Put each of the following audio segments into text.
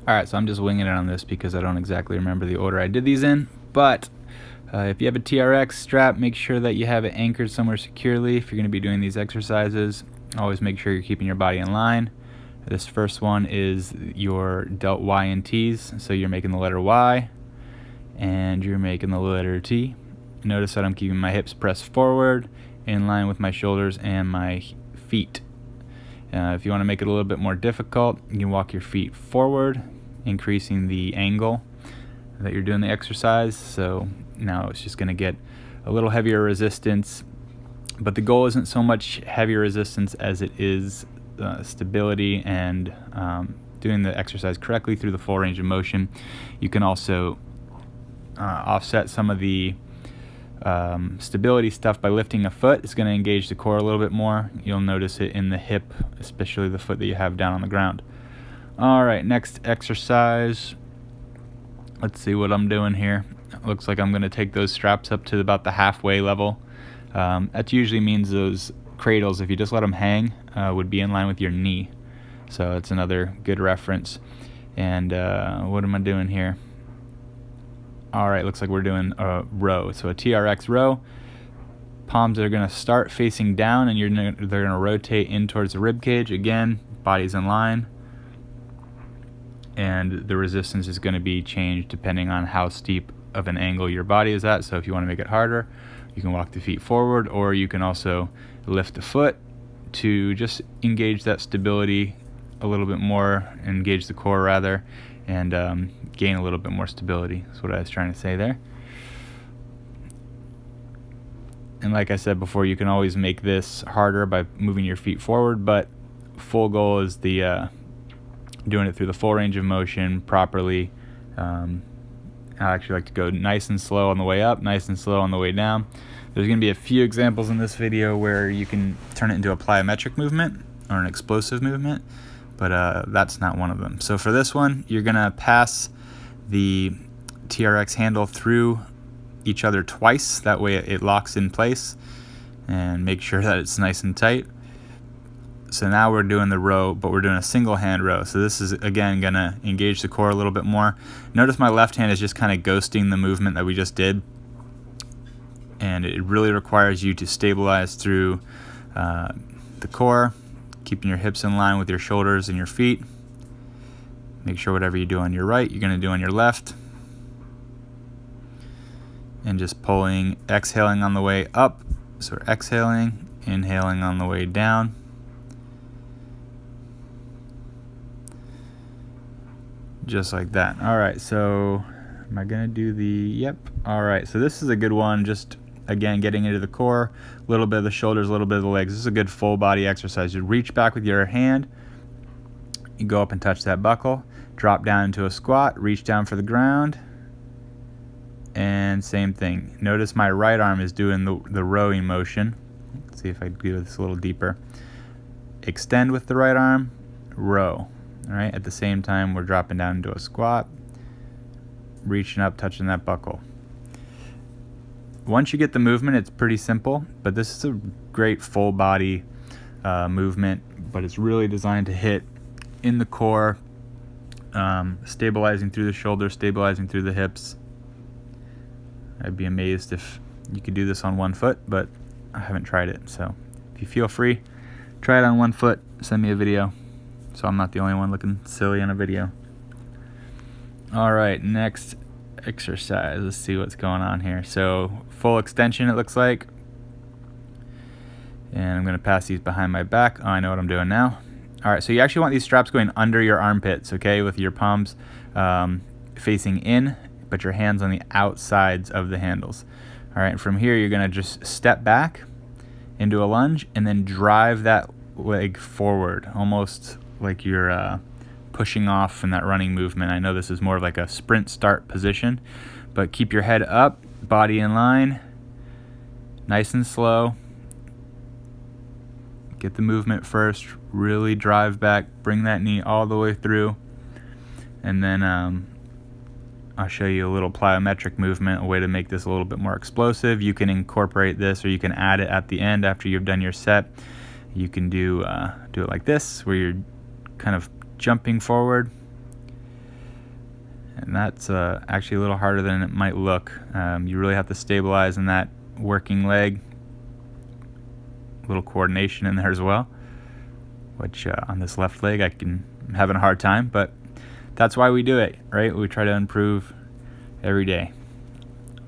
Alright, so I'm just winging it on this because I don't exactly remember the order I did these in, but if you have a TRX strap, make sure that you have it anchored somewhere securely if you're going to be doing these exercises. Always make sure you're keeping your body in line. This first one is your Delt Y and T's, so you're making the letter Y and you're making the letter T. Notice that I'm keeping my hips pressed forward in line with my shoulders and my feet. If you want to make it a little bit more difficult, you can walk your feet forward, increasing the angle that you're doing the exercise. So now it's just going to get a little heavier resistance, but the goal isn't so much heavier resistance as it is stability and doing the exercise correctly through the full range of motion. You can also offset some of the stability stuff by lifting a foot. It's going to engage the core a little bit more. You'll notice it in the hip, especially the foot that you have down on the ground. Alright, next exercise. Let's see what I'm doing here. It looks like I'm going to take those straps up to about the halfway level. That usually means those cradles, if you just let them hang, would be in line with your knee. So it's another good reference. And what am I doing here? Alright, looks like we're doing a row. So a TRX row. Palms are going to start facing down and they're going to rotate in towards the rib cage. Again, body's in line. And the resistance is going to be changed depending on how steep of an angle your body is at. So if you want to make it harder, you can walk the feet forward, or you can also lift the foot to just engage that stability a little bit more, engage the core rather, and gain a little bit more stability. That's what I was trying to say there. And like I said before, you can always make this harder by moving your feet forward, but full goal is the doing it through the full range of motion properly. I actually like to go nice and slow on the way up, nice and slow on the way down. There's going to be a few examples in this video where you can turn it into a plyometric movement or an explosive movement, but that's not one of them. So for this one, you're going to pass the TRX handle through each other twice. That way it locks in place, and make sure that it's nice and tight. So now we're doing the row, but we're doing a single hand row. So this is, again, going to engage the core a little bit more. Notice my left hand is just kind of ghosting the movement that we just did. And it really requires you to stabilize through the core, keeping your hips in line with your shoulders and your feet. Make sure whatever you do on your right, you're going to do on your left. And just pulling, exhaling on the way up. So we're exhaling, inhaling on the way down. Just like that. Alright, so am I going to do the, yep. Alright, so this is a good one, just again getting into the core, a little bit of the shoulders, a little bit of the legs. This is a good full body exercise. You reach back with your hand, you go up and touch that buckle, drop down into a squat, reach down for the ground, and same thing. Notice my right arm is doing the rowing motion. Let's see if I can do this a little deeper. Extend with the right arm, row. Alright, at the same time we're dropping down into a squat, reaching up, touching that buckle. Once you get the movement, it's pretty simple, but this is a great full body movement, but it's really designed to hit in the core, stabilizing through the shoulders, stabilizing through the hips. I'd be amazed if you could do this on one foot, but I haven't tried it. So if you feel free, try it on one foot, send me a video, so I'm not the only one looking silly in a video. Alright, next exercise. Let's see what's going on here. So full extension, it looks like. And I'm going to pass these behind my back. Oh, I know what I'm doing now. Alright, so you actually want these straps going under your armpits, okay, with your palms facing in, but your hands on the outsides of the handles. Alright, and from here you're going to just step back into a lunge and then drive that leg forward, almost like you're pushing off in that running movement. I know this is more of like a sprint start position, but keep your head up, body in line, nice and slow. Get the movement first, really drive back, bring that knee all the way through, and then I'll show you a little plyometric movement, a way to make this a little bit more explosive. You can incorporate this, or you can add it at the end after you've done your set. You can do it like this, where you're kind of jumping forward, And that's actually a little harder than it might look. You really have to stabilize in that working leg. A little coordination in there as well, which on this left leg I'm having a hard time, but that's why we do it, right? We try to improve every day.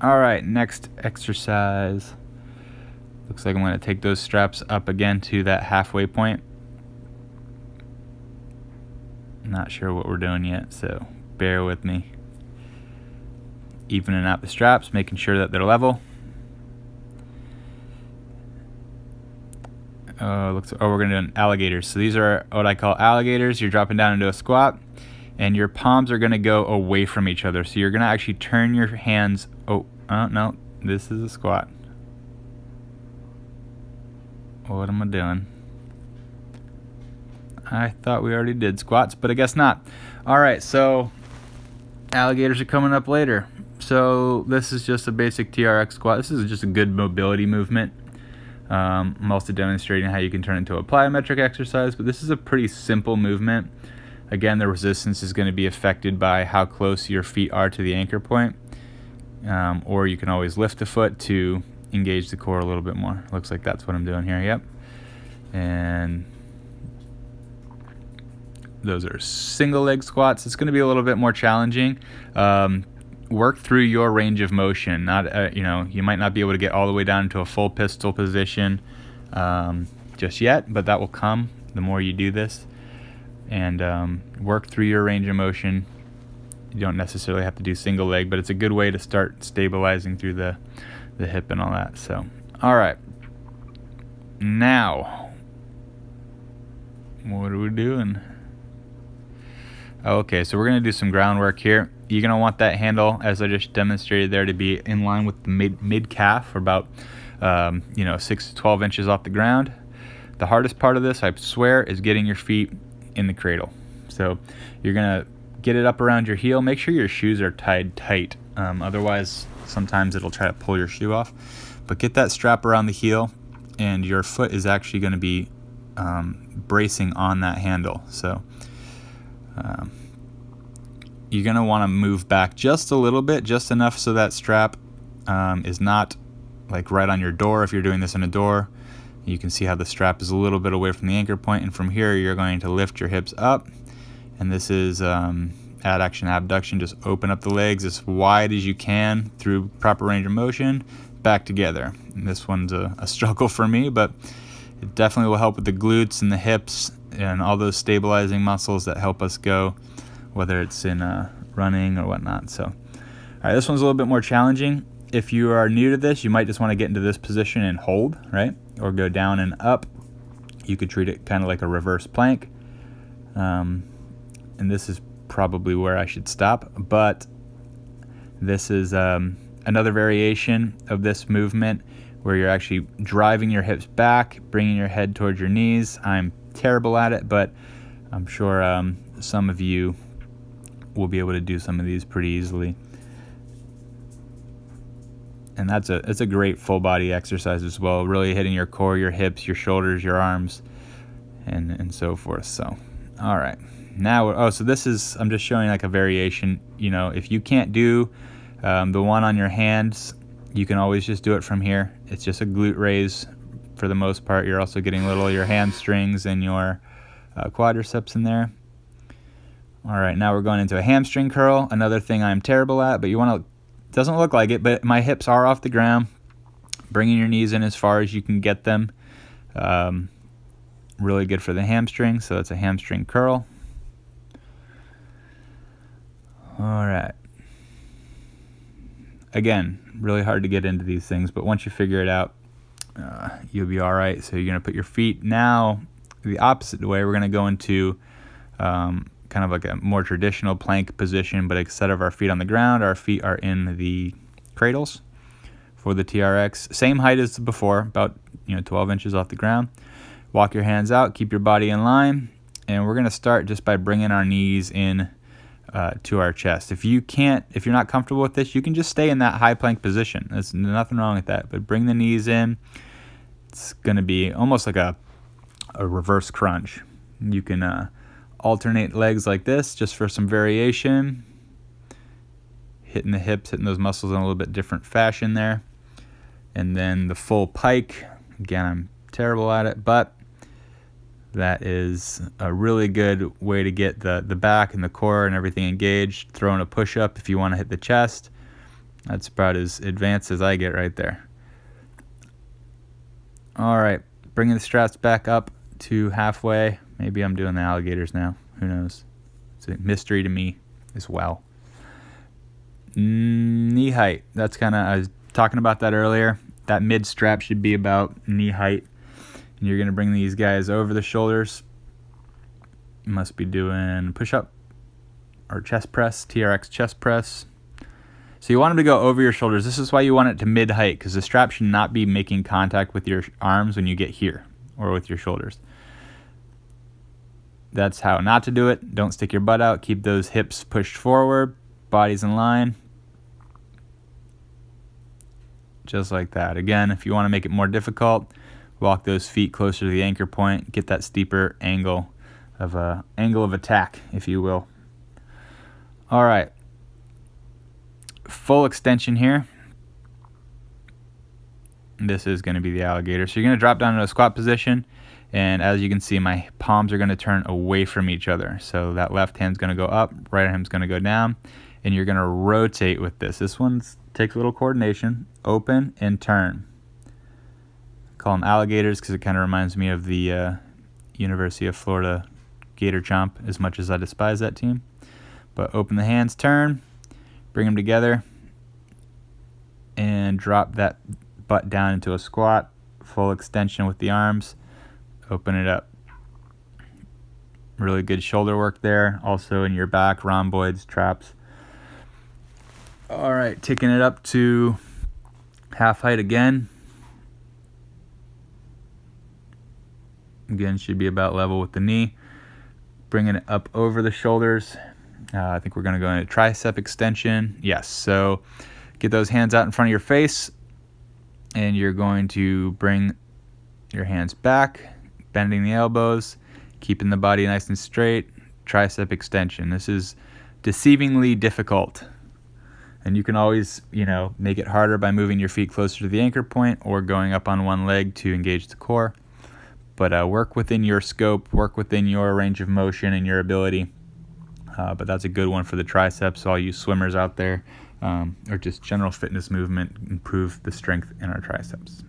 All right, next exercise. Looks like I'm going to take those straps up again to that halfway point. Not sure what we're doing yet, so bear with me. Evening out the straps, making sure that they're level. We're going to do an alligator. So these are what I call alligators. You're dropping down into a squat, and your palms are going to go away from each other. So you're going to actually turn your hands. No, this is a squat. What am I doing? I thought we already did squats, but I guess not. All right, so alligators are coming up later. So this is just a basic TRX squat. This is just a good mobility movement. I'm also demonstrating how you can turn it into a plyometric exercise, but this is a pretty simple movement. Again, the resistance is going to be affected by how close your feet are to the anchor point, or you can always lift the foot to engage the core a little bit more. Looks like that's what I'm doing here. Yep. And those are single leg squats. It's going to be a little bit more challenging. Work through your range of motion. Not you might not be able to get all the way down into a full pistol position just yet, but that will come the more you do this. And work through your range of motion. You don't necessarily have to do single leg, but it's a good way to start stabilizing through the hip and all that. So, all right. Now, what are we doing? Okay, so we're going to do some groundwork here. You're going to want that handle, as I just demonstrated there, to be in line with the mid calf, or about 6 to 12 inches off the ground. The hardest part of this, I swear, is getting your feet in the cradle. So you're going to get it up around your heel. Make sure your shoes are tied tight. Otherwise, sometimes it'll try to pull your shoe off. But get that strap around the heel, and your foot is actually going to be bracing on that handle. So you're going to want to move back just a little bit, just enough so that strap is not like right on your door. If you're doing this in a door, you can see how the strap is a little bit away from the anchor point, and from here you're going to lift your hips up. And this is adduction abduction. Just open up the legs as wide as you can through proper range of motion, back together. And this one's a struggle for me, but it definitely will help with the glutes and the hips and all those stabilizing muscles that help us go, whether it's in running or whatnot. So, all right, this one's a little bit more challenging. If you are new to this, you might just want to get into this position and hold, right? Or go down and up. You could treat it kind of like a reverse plank. And this is probably where I should stop, but this is another variation of this movement where you're actually driving your hips back, bringing your head towards your knees. I'm terrible at it, but I'm sure some of you will be able to do some of these pretty easily. And it's a great full body exercise as well, really hitting your core, your hips, your shoulders, your arms, and so forth. So, all right. Now, so this is, I'm just showing like a variation. If you can't do the one on your hands, you can always just do it from here. It's just a glute raise for the most part. You're also getting your hamstrings and your quadriceps in there. All right, now we're going into a hamstring curl, another thing I'm terrible at, but you want to, doesn't look like it, but my hips are off the ground, bringing your knees in as far as you can get them. Really good for the hamstring, so it's a hamstring curl. All right. Again, really hard to get into these things, but once you figure it out, you'll be all right. So you're going to put your feet now the opposite way. We're going to go into kind of like a more traditional plank position, but instead of our feet on the ground, our feet are in the cradles for the TRX. Same height as before, about 12 inches off the ground. Walk your hands out, keep your body in line, and we're going to start just by bringing our knees in to our chest. If you're not comfortable with this, you can just stay in that high plank position. There's nothing wrong with that, but bring the knees in. It's going to be almost like a reverse crunch. You can alternate legs like this just for some variation. hitting the hips, hitting those muscles in a little bit different fashion there. And then the full pike, again, I'm terrible at it, but that is a really good way to get the back and the core and everything engaged. Throwing a push-up if you want to hit the chest. That's about as advanced as I get right there. All right, bringing the straps back up to halfway. Maybe I'm doing the alligators now. Who knows? It's a mystery to me as well. Knee height. That's kind of, I was talking about that earlier. That mid strap should be about knee height. And you're going to bring these guys over the shoulders. You must be doing push-up or chest press, TRX chest press. So you want them to go over your shoulders. This is why you want it to mid-height, because the strap should not be making contact with your arms when you get here or with your shoulders. That's how not to do it. Don't stick your butt out. Keep those hips pushed forward, body's in line. Just like that. Again, if you want to make it more difficult, walk those feet closer to the anchor point. Get that steeper angle of attack, if you will. All right. Full extension here. This is going to be the alligator. So you're going to drop down into a squat position, and as you can see, my palms are going to turn away from each other. So that left hand's going to go up, right hand's going to go down, and you're going to rotate with this. This one takes a little coordination. Open and turn. I call them alligators because it kind of reminds me of the University of Florida Gator Chomp, as much as I despise that team. But open the hands, turn. Bring them together and drop that butt down into a squat. Full extension with the arms. Open it up. Really good shoulder work there. Also in your back, rhomboids, traps. All right, taking it up to half height again. Again, should be about level with the knee. Bringing it up over the shoulders. I think we're going to go into tricep extension. Yes, so get those hands out in front of your face, and you're going to bring your hands back, bending the elbows, keeping the body nice and straight. Tricep extension. This is deceivingly difficult, and you can always, make it harder by moving your feet closer to the anchor point or going up on one leg to engage the core. But work within your scope, work within your range of motion and your ability. But that's a good one for the triceps. All you swimmers out there, or just general fitness movement, improve the strength in our triceps.